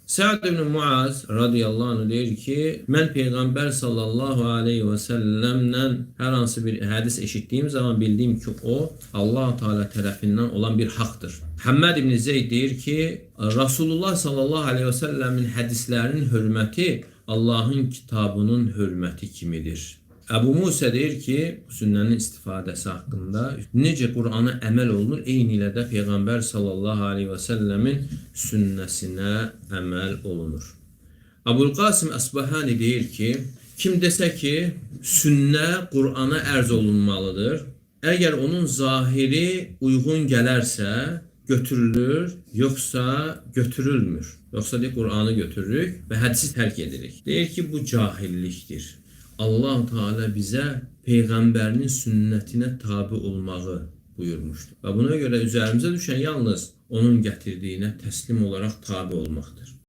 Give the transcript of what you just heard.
Sa'd ibn Muaz radiyallahu anh deyir ki, mən Peyğəmbər sallallahu aleyhi və səlləmdən hər hansı bir hədis eşitdiyim zaman bildim ki, o Allah Teala tərəfindən olan bir haqdır. Həmməd ibn Zeyd deyir ki, Rasulullah sallallahu aleyhi və səlləmin hədislərinin hörməti Allahın kitabının hörməti kimidir. Əbu Musa deyir ki, sünnənin istifadəsi haqqında necə Qur'ana əməl olunur, eyni ilə də Peyğəmbər sallallahu aleyhi və səlləmin sünnəsinə əməl olunur. Əbu'l-Qasim Əsbahani deyir ki, kim desə ki, sünnə Qur'ana ərz olunmalıdır, əgər onun zahiri uyğun gələrsə, götürülür, yoxsa götürülmür. Yoxsa deyir, Qur'anı götürürük və hədisi tərk edirik. Deyir ki, bu cahillikdir. Allah Teala bizə Peyğəmbərinin sünnətinə tabi olmağı buyurmuşdur. Və buna görə üzərimizə düşən yalnız onun gətirdiyinə təslim olaraq tabi olmaqdır.